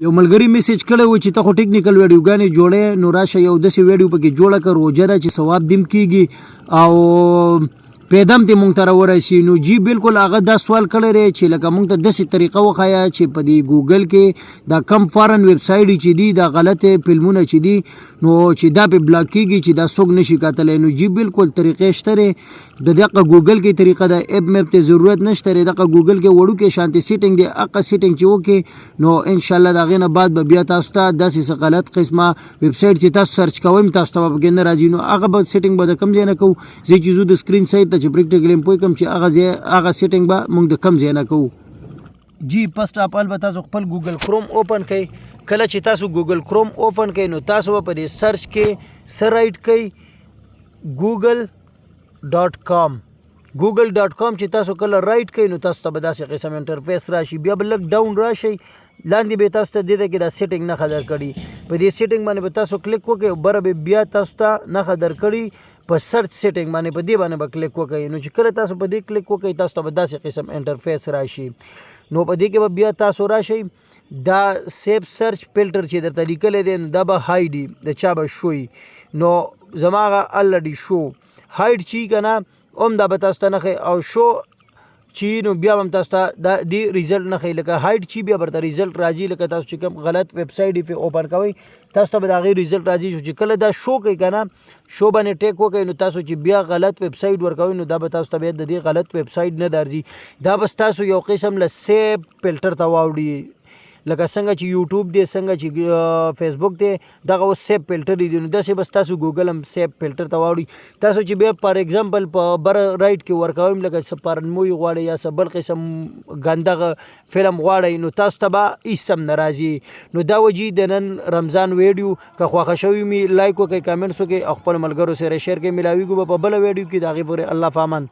یو ملګری میسج کړی و چې ته خو ټیکنیکل ویډیوګانې جوړې نو راشه یو داسې ویډیو پکې جوړه کړه روجه ده چې ثواب دیم کیږي او پیدم ته مونږ ته راورسي. نو جی بالکل هغه دا سوال کړی دی چې لکه مونږ ته داسې طریقه وښایه چې په دې ګوګل کې دا کم فارن ویب سایټ چې دي دا غلطې فلمونه چې دي نو چې دا په بلاک کیږي چې دا څوک نشي کتلی. نو جی بالکل طریقې شته دی د دغه ګوګل کې طریقه ده اپ میپ ته ضرورت نشته دی دغه ګوګل کې وړوکې شانتي سیټینګ دی هغه سیټینګ چې وکړي نو انشاءالله د هغې نه بعد به بیا تاسو ته داسې څه غلط قسمه ویب سایټ چې تاسو سرچ کوئ تاسو ته به پکې نه راځي. نو هغه به سیټینګ به د کوم ځای نه کوو زه چې زه د سکرین سایډ ته چې پریکټیکل پوه کوم چې هغه سیټینګ به موږ د کوم ځای نه کوو. جی فرسٹ اف آل به تاسو خپل ګوګل کروم اوپن کړئ. کله چې تاسو ګوګل کروم اوپن کړئ نو تاسو به په دې سرچ کې څه رایټ کړئ google.com. google.com چې تاسو کله رایټ کړئ نو تاسو ته به داسې قسم انټرفیس راشي. بیا به لږ ډاون راشئ لاندې به تاسو ته دې ته کې دا سیټینګ نښه درکړي په دې سیټینګ باندې به تاسو کلیک وکړئ بره به بیا تاسو ته نښه درکړي په سرچ سیټینګ باندې په دې باندې به کلیک وکړئ. نو چې کله تاسو په دې کلیک وکړئ تاسو ته به داسې قسم انټرفیس راشي. نو په دې کې به بیا تاسو راشئ دا سیف سرچ فلټر چې درته لیکلی دی نو دا به هایډي د چا به شوي نو زما هغه الریډي شو هایډ چې که نه هم دا به تاسو ته نښئ او شو چې نو بیا هم تاسو ته دا دې ریزلټ نه ښیي لکه هایډ چې بیا برته ریزلټ راځي لکه تاسو چې کوم غلط ویب سایټ یې اوپن کوئ تاسو ته به د هغې ریزلټ راځي چې کله دا شو کوي که نه شو باندې ټیک وکړئ نو تاسو چې بیا غلط ویب سایټ ورکوئ نو دا به تاسو ته بیا د دې غلط ویب سایټ نه درځي دا بس تاسو یو قسم له سیف فلټر ته واوړي لکه څنګه چې یوټیوب دی څنګه چې فیسبوک دی دغه اوس سیف فلټر دی نو داسې بس تاسو ګوګل هم سیف فلټر ته واوړي. تاسو چې بیا فار ایگزامپل په بر رایټ کې ورکوئ لکه څه پارن مووي غواړئ یا څه بل قسم ګندغه فلم غواړئ نو تاسو ته به هېڅ هم نه راځي. نو دا وجې د نن رمضان ویډیو که خوښه شوي مې لایک وکړئ کمنټس وکړئ او خپلو ملګرو سره شیر کړئ. ملاویږو به په بله ویډیو کې د هغې پورې الله په امان.